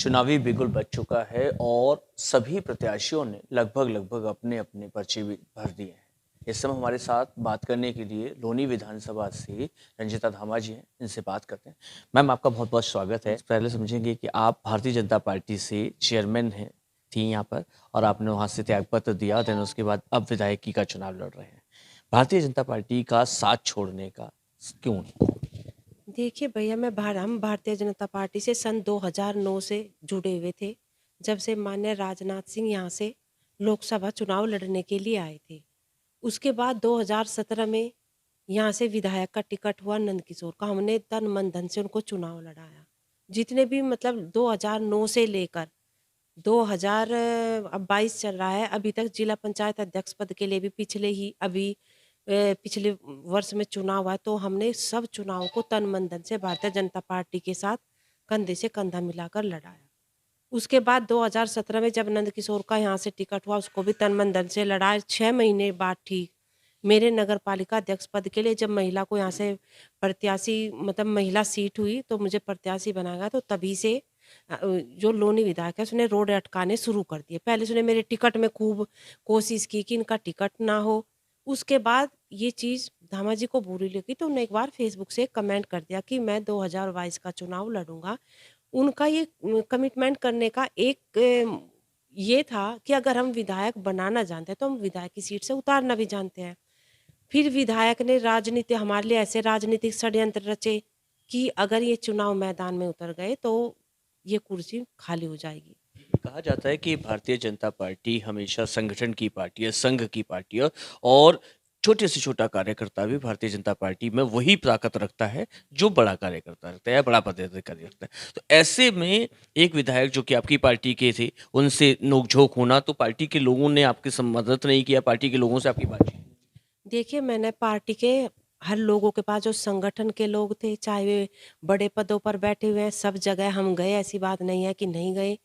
चुनावी बिगुल बज चुका है और सभी प्रत्याशियों ने लगभग अपने अपने पर्चे भी भर दिए हैं। इस समय हमारे साथ बात करने के लिए लोनी विधानसभा से रंजिता धामा जी हैं, इनसे बात करते हैं। मैम, आपका बहुत बहुत स्वागत है। पहले समझेंगे कि आप भारतीय जनता पार्टी से चेयरमैन हैं, थी यहाँ पर, और आपने वहाँ से त्यागपत्र दिया, देन उसके बाद अब विधायकी का चुनाव लड़ रहे हैं। भारतीय जनता पार्टी का साथ छोड़ने का क्यों? देखिए भैया, हम भारतीय जनता पार्टी से सन 2009 से जुड़े हुए थे। जब से माननीय राजनाथ सिंह यहाँ से लोकसभा चुनाव लड़ने के लिए आए थे। उसके बाद 2017 में यहाँ से विधायक का टिकट हुआ नंद किशोर का। हमने तन मन धन से उनको चुनाव लड़ाया। जितने भी मतलब 2009 से लेकर 2022 चल रहा है, अभी तक जिला पंचायत अध्यक्ष पद के लिए भी पिछले वर्ष में चुनाव हुआ, तो हमने सब चुनाव को तन मन धन से भारतीय जनता पार्टी के साथ कंधे से कंधा मिलाकर लड़ाया। उसके बाद 2017 में जब नंद किशोर का यहाँ से टिकट हुआ, उसको भी तन मन धन से लड़ाया। 6 महीने बाद ठीक मेरे नगर पालिका अध्यक्ष पद के लिए जब महिला को यहाँ से प्रत्याशी मतलब महिला सीट हुई, तो मुझे प्रत्याशी बनाया गया। तो तभी से जो लोनी विधायक है उसने रोड अटकाने शुरू कर दिए। पहले उसने मेरे टिकट में खूब कोशिश की कि इनका टिकट ना हो। उसके बाद ये चीज़ धामा जी को बुरी लगी, तो उन्होंने एक बार फेसबुक से कमेंट कर दिया कि मैं 2022 का चुनाव लड़ूंगा। उनका ये कमिटमेंट करने का एक ये था कि अगर हम विधायक बनाना जानते हैं तो हम विधायक की सीट से उतारना भी जानते हैं। फिर विधायक ने राजनीति हमारे लिए ऐसे राजनीतिक षड्यंत्र रचे कि अगर ये चुनाव मैदान में उतर गए तो ये कुर्सी खाली हो जाएगी। कहा जाता है कि भारतीय जनता पार्टी हमेशा संगठन की पार्टी है, संघ की पार्टी है, और छोटे से छोटा कार्यकर्ता भी भारतीय जनता पार्टी में वही ताकत रखता है जो बड़ा कार्यकर्ता रखता है या बड़ा पदाधिकारी रखता है। तो ऐसे में एक विधायक जो कि आपकी पार्टी के थे, उनसे नोक-झोंक होना, तो पार्टी के लोगों ने आपकी मदद नहीं किया, पार्टी के लोगों से आपकी बातचीत? देखिए, मैंने पार्टी के हर लोगों के पास, जो संगठन के लोग थे, चाहे वे बड़े पदों पर बैठे हुए हैं, सब जगह हम गए, ऐसी बात नहीं है कि नहीं गए।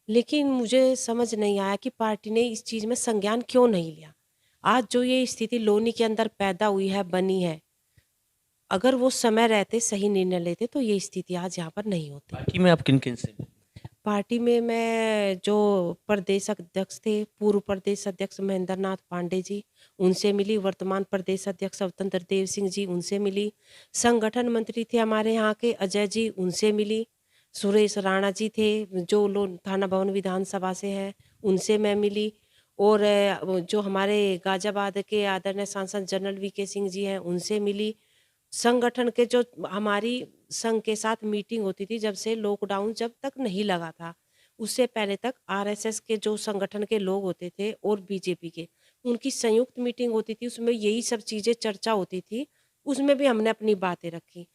लेकिन मुझे समझ नहीं आया कि पार्टी ने इस चीज़ में संज्ञान क्यों नहीं लिया। आज जो ये स्थिति लोनी के अंदर पैदा हुई है, बनी है, अगर वो समय रहते सही निर्णय लेते तो ये स्थिति आज यहाँ पर नहीं होती। पार्टी में आप किन-किन से मिले? पार्टी में मैं जो प्रदेश अध्यक्ष थे, पूर्व प्रदेश अध्यक्ष महेंद्र नाथ पांडे जी, उनसे मिली। वर्तमान प्रदेश अध्यक्ष स्वतंत्र देव सिंह जी, उनसे मिली। संगठन मंत्री थे हमारे यहाँ के अजय जी, उनसे मिली। सुरेश राणा जी थे, जो लोग थाना भवन विधानसभा से हैं, उनसे मैं मिली। और जो हमारे गाजियाबाद के आदरणीय सांसद जनरल वीके सिंह जी हैं, उनसे मिली। संगठन के जो हमारी संघ के साथ मीटिंग होती थी, जब से लॉकडाउन जब तक नहीं लगा था, उससे पहले तक आरएसएस के जो संगठन के लोग होते थे और बीजेपी के, उनकी संयुक्त मीटिंग होती थी, उसमें यही सब चीज़ें चर्चा होती थी। उसमें भी हमने अपनी बातें रखी।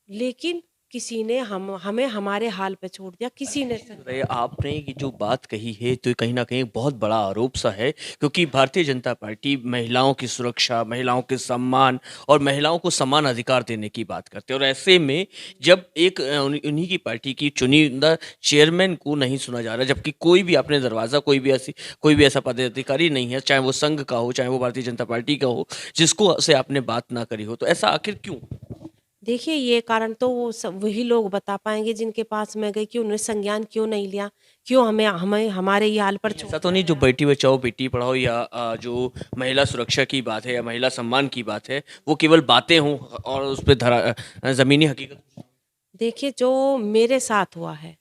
लेकिन किसी ने हमें हमारे हाल पे छोड़ दिया, किसी ने बताइए, आपने ये जो बात कही है तो कहीं न कहीं बहुत बड़ा आरोप सा है, क्योंकि भारतीय जनता पार्टी महिलाओं की सुरक्षा, महिलाओं के सम्मान और महिलाओं को समान अधिकार देने की बात करते हैं, और ऐसे में जब एक उन्हीं की पार्टी की चुनिंदा चेयरमैन को नहीं सुना जा रहा, जबकि कोई भी आपने दरवाज़ा कोई भी ऐसा पदाधिकारी नहीं है, चाहे वो संघ का हो, चाहे वो भारतीय जनता पार्टी का हो, जिसको से आपने बात ना करी हो, तो ऐसा आखिर क्यों? देखिए, ये कारण तो वो सब वही लोग बता पाएँगे जिनके पास मैं गई कि उन्होंने संज्ञान क्यों नहीं लिया, क्यों हमें हमें हमारे ये हाल पर कहीं छोड़ ऐसा तो नहीं दिया जो गया। बेटी बचाओ बेटी पढ़ाओ या जो महिला सुरक्षा की बात है या महिला सम्मान की बात है, वो केवल बातें हों और उस पे ज़मीनी हकीकत? देखिए, जो मेरे साथ हुआ है,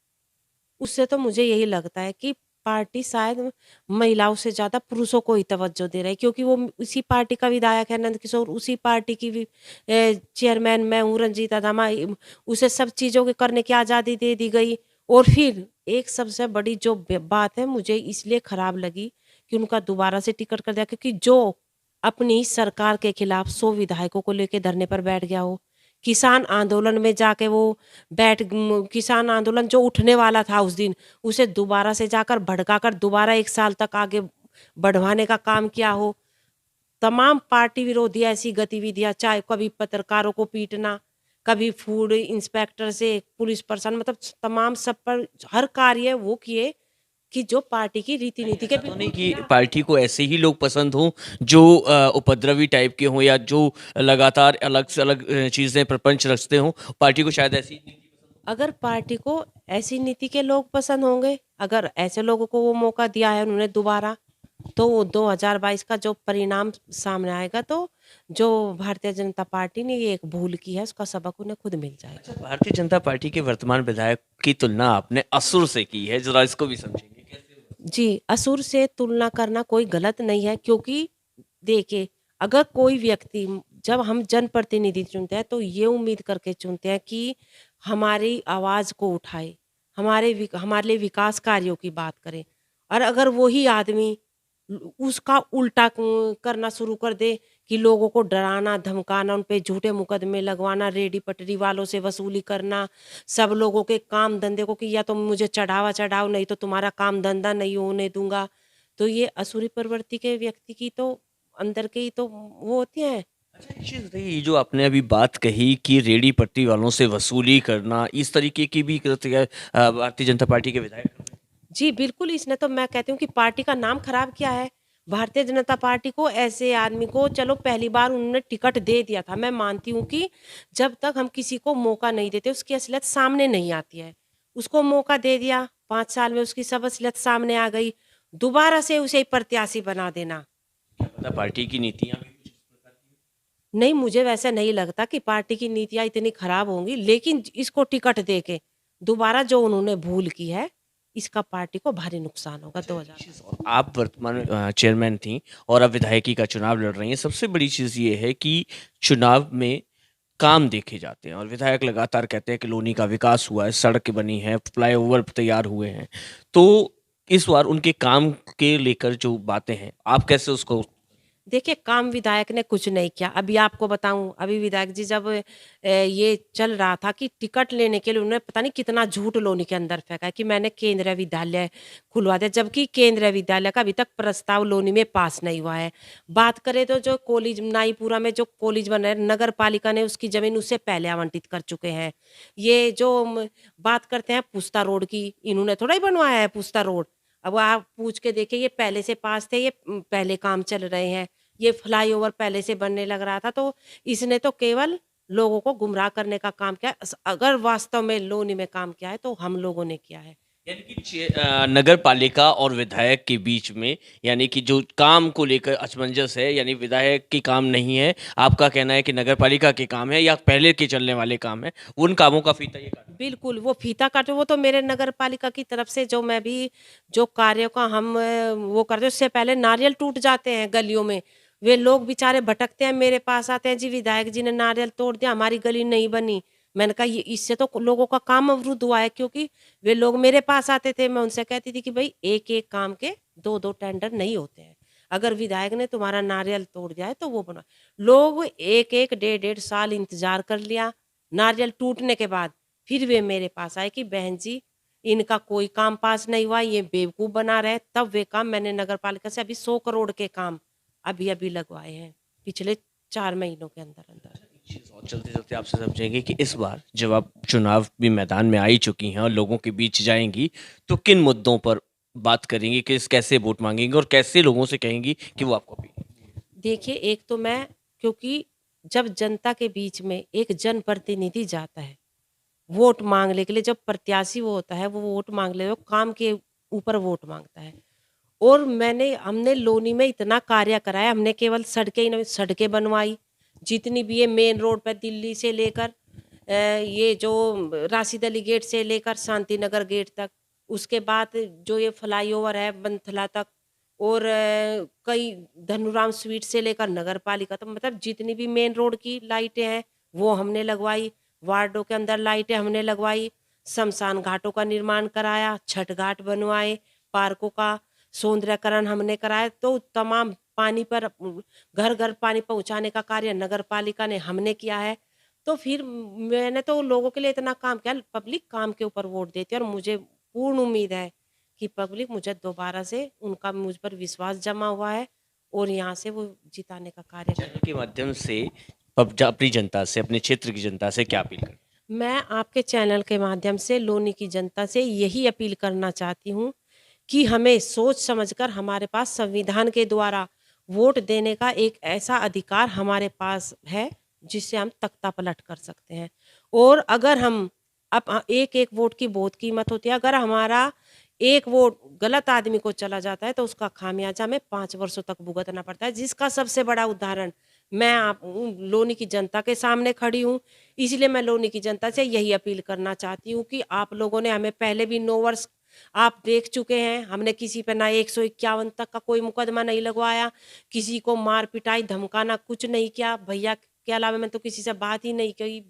उससे तो मुझे यही लगता है कि पार्टी शायद महिलाओं से ज़्यादा पुरुषों को ही तवज्जो दे रही है, क्योंकि वो उसी पार्टी का विधायक है नंद किशोर, उसी पार्टी की चेयरमैन मैं हूँ रंजीता दामा। उसे सब चीज़ों के करने की आज़ादी दे दी गई। और फिर एक सबसे बड़ी जो बात है, मुझे इसलिए खराब लगी कि उनका दोबारा से टिकट कर दिया, क्योंकि जो अपनी सरकार के खिलाफ 100 विधायकों को लेके धरने पर बैठ गया हो, किसान आंदोलन में जाके वो किसान आंदोलन जो उठने वाला था उस दिन, उसे दोबारा से जाकर भड़काकर दोबारा 1 साल तक आगे बढ़वाने का काम किया हो। तमाम पार्टी विरोधी ऐसी गतिविधियाँ, चाहे कभी पत्रकारों को पीटना, कभी फूड इंस्पेक्टर से पुलिस प्रशासन, मतलब तमाम सब पर हर कार्य वो किए कि जो पार्टी की रीति कहीं नीति के ऐसा तो नहीं बिल्कुल कि खिलाफ थे। पार्टी को ऐसे ही लोग पसंद हों जो उपद्रवी टाइप के हों या जो लगातार अलग से अलग चीज़ें प्रपंच रचते हों, पार्टी को शायद ऐसी नीति पसंद हो? अगर पार्टी को ऐसी नीति के लोग पसंद होंगे, अगर ऐसे लोगों को वो मौका दिया है उन्होंने दोबारा, तो वो 2022 का जो परिणाम सामने आएगा, तो जो भारतीय जनता पार्टी ने ये एक भूल की है उसका सबक उन्हें खुद मिल जाएगा। अच्छा, भारतीय जनता पार्टी के वर्तमान विधायक की तुलना आपने असुर से की है, ज़रा इसको भी समझेंगे कैसे? जी, असुर से तुलना करना कोई गलत नहीं है, क्योंकि देखिए, अगर कोई व्यक्ति जब हम जनप्रतिनिधि चुनते हैं तो ये उम्मीद करके चुनते हैं कि हमारी आवाज़ को उठाए, हमारे लिए विकास कार्यों की बात करे। और अगर वही आदमी उसका उल्टा करना शुरू कर दे कि लोगों को डराना, धमकाना, उन पे झूठे मुकदमे लगवाना, रेहड़ी पटरी वालों से वसूली करना, सब लोगों के काम धंधे को कि या तो मुझे चढ़ावा चढ़ाओ, नहीं तो तुम्हारा काम धंधा नहीं होने दूंगा। तो ये असुरी प्रवृत्ति के व्यक्ति की तो अंदर के ही तो वो होती है। अच्छा, एक चीज़ बताइए, ये जो आपने अभी बात कही कि रेहड़ी पटरी वालों से वसूली करना, इस तरीके की भी कृत्य भारतीय जनता पार्टी के विधायक कर रहे हैं? जी, बिल्कुल, इसने तो मैं कहती हूँ कि पार्टी का नाम खराब किया है। भारतीय जनता पार्टी को ऐसे आदमी को चलो पहली बार उन्होंने टिकट दे दिया था। मैं मानती हूँ कि जब तक हम किसी को मौका नहीं देते उसकी असलियत सामने नहीं आती है। उसको मौका दे दिया, 5 साल में उसकी सब असलियत सामने आ गई, दोबारा से उसे ही प्रत्याशी बना देना। क्या पता पार्टी की नीतियाँ भी कुछ इस प्रकार की नहीं, मुझे वैसा नहीं लगता कि पार्टी की नीतियाँ इतनी खराब होंगी, लेकिन इसको टिकट देके दोबारा जो उन्होंने भूल की है, इसका पार्टी को भारी नुकसान होगा अच्छा, एक 2000। चीज़ और, आप वर्तमान चेयरमैन थीं और अब विधायकी का चुनाव लड़ रही हैं। सबसे बड़ी चीज़ ये है कि चुनाव में काम देखे जाते हैं और विधायक लगातार कहते हैं कि लोनी का विकास हुआ है, सड़कें बनी हैं, फ्लाईओवर तैयार हुए हैं। तो इस बार उनके काम के लेकर जो बातें हैं, आप कैसे उसको? देखिए, काम विधायक ने कुछ नहीं किया। अभी आपको बताऊँ, अभी विधायक जी जब ये चल रहा था कि टिकट लेने के लिए उन्होंने पता नहीं कितना झूठ लोनी के अंदर फेंका है कि मैंने केंद्रीय विद्यालय खुलवा दिया, जबकि केंद्रीय विद्यालय का अभी तक प्रस्ताव लोनी में पास नहीं हुआ है। बात करें तो जो कॉलेज नाईपुरा में जो कॉलेज बन रहा है, नगर पालिका ने उसकी ज़मीन उससे पहले आवंटित कर चुके हैं। ये जो बात करते हैं पुस्ता रोड की, इन्होंने थोड़ा ही बनवाया है पुस्ता रोड। अब आप पूछ के देखिए, ये पहले से पास थे, ये पहले काम चल रहे हैं। ये फ्लाईओवर पहले से बनने लग रहा था, तो इसने तो केवल लोगों को गुमराह करने का काम किया है। अगर वास्तव में लोनी में काम किया है तो हम लोगों ने किया है। यानी कि नगर पालिका और विधायक के बीच में, यानी कि जो काम को लेकर असमंजस है, यानी विधायक की काम नहीं है, आपका कहना है कि नगर पालिका के काम है या पहले के चलने वाले काम है, उन कामों का फीता ये काट। बिल्कुल, वो फीता काटे, वो तो मेरे नगर पालिका की तरफ से जो मैं भी जो कार्यों का हम वो करते हैं, उससे पहले नारियल टूट जाते हैं गलियों में। वे लोग बेचारे भटकते हैं, मेरे पास आते हैं, जी विधायक जी ने नारियल तोड़ दिया, हमारी गली नहीं बनी। मैंने कहा ये इससे तो लोगों का काम अवरुद्ध हुआ है, क्योंकि वे लोग मेरे पास आते थे, मैं उनसे कहती थी कि भई एक-एक काम के 2-2 टेंडर नहीं होते हैं। अगर विधायक ने तुम्हारा नारियल तोड़ दिया है तो वो बना। लोग 1-1 डेढ़-डेढ़ साल इंतज़ार कर लिया, नारियल टूटने के बाद फिर वे मेरे पास आए कि बहन जी, इनका कोई काम पास नहीं हुआ, ये बेवकूफ़ बना रहे हैं। तब वे काम मैंने नगर पालिका से अभी 100 करोड़ के काम अभी-अभी लगवाए हैं, पिछले 4 महीनों के अंदर-अंदर। एक चीज़ और चलते-चलते आपसे समझेंगे कि इस बार जब आप चुनाव भी मैदान में आ ही चुकी हैं और लोगों के बीच जाएँगी, तो किन मुद्दों पर बात करेंगी? कैसे वोट माँगेंगी और कैसे लोगों से कहेंगी कि वो आपको अपील? देखिए, एक तो मैं, क्योंकि जब जनता के बीच में एक जनप्रतिनिधि जाता है, वोट माँगने के लिए, जब प्रत्याशी वो होता है, वो वोट माँगने वो काम के ऊपर वोट माँगता है। और हमने लोनी में इतना कार्य कराया, हमने केवल सड़कें ही नहीं, सड़कें बनवाई, जितनी भी ये मेन रोड पे दिल्ली से लेकर ये जो राशिद अली गेट से लेकर शांति नगर गेट तक, उसके बाद जो ये फ्लाईओवर है बनथला तक, और कई धनुराम स्वीट से लेकर नगर पालिका तक, मतलब जितनी भी मेन रोड की लाइटें हैं वो हमने लगवाई, वार्डों के अंदर लाइटें हमने लगवाई, शमशान घाटों का निर्माण कराया, छठ घाट बनवाए, पार्कों का सौंदर्यकरण हमने कराया। तो तमाम पानी पर घर-घर पानी पहुँचाने का कार्य नगर पालिका ने हमने किया है। तो फिर मैंने तो लोगों के लिए इतना काम किया, पब्लिक काम के ऊपर वोट देती है, और मुझे पूर्ण उम्मीद है कि पब्लिक मुझे दोबारा से, उनका मुझ पर विश्वास जमा हुआ है और यहाँ से वो जिताने का कार्य चैनल करें। के माध्यम से अपनी जनता से, अपने क्षेत्र की जनता से क्या अपील करें? मैं आपके चैनल के माध्यम से लोनी की जनता से यही अपील करना चाहती हूँ कि हमें सोच समझकर, हमारे पास संविधान के द्वारा वोट देने का एक ऐसा अधिकार हमारे पास है जिससे हम तख्ता पलट कर सकते हैं। और अगर हम अब एक एक वोट की बहुत कीमत होती है। अगर हमारा एक वोट गलत आदमी को चला जाता है तो उसका खामियाजा हमें 5 वर्षों तक भुगतना पड़ता है, जिसका सबसे बड़ा उदाहरण मैं आप लोनी की जनता के सामने खड़ी हूँ। इसलिए मैं लोनी की जनता से यही अपील करना चाहती हूँ कि आप लोगों ने हमें पहले भी 9 वर्ष आप देख चुके हैं, हमने किसी पे ना 151 तक का कोई मुकदमा नहीं लगवाया, किसी को मार पिटाई धमकाना कुछ नहीं किया। भैया के अलावा मैं तो किसी से बात ही नहीं की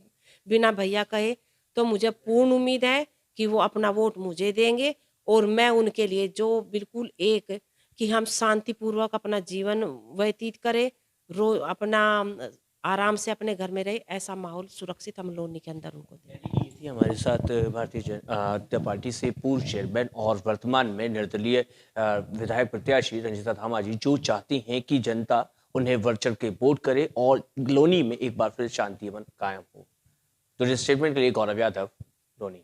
बिना भैया कहे। तो मुझे पूर्ण उम्मीद है कि वो अपना वोट मुझे देंगे और मैं उनके लिए जो बिल्कुल एक कि हम शांतिपूर्वक अपना जीवन व्यतीत करें, अपना आराम से अपने घर में रहे, ऐसा माहौल सुरक्षित हम लोनी के अंदर उनको दें। ये थी हमारे साथ भारतीय जनता पार्टी से पूर्व चेयरमैन और वर्तमान में निर्दलीय विधायक प्रत्याशी रंजिता धामा जी, जो चाहती हैं कि जनता उन्हें बढ़ चढ़ के वोट करे और लोनी में एक बार फिर शांति अमन कायम हो। तो इस स्टेटमेंट के लिए गौरव यादव, लोनी।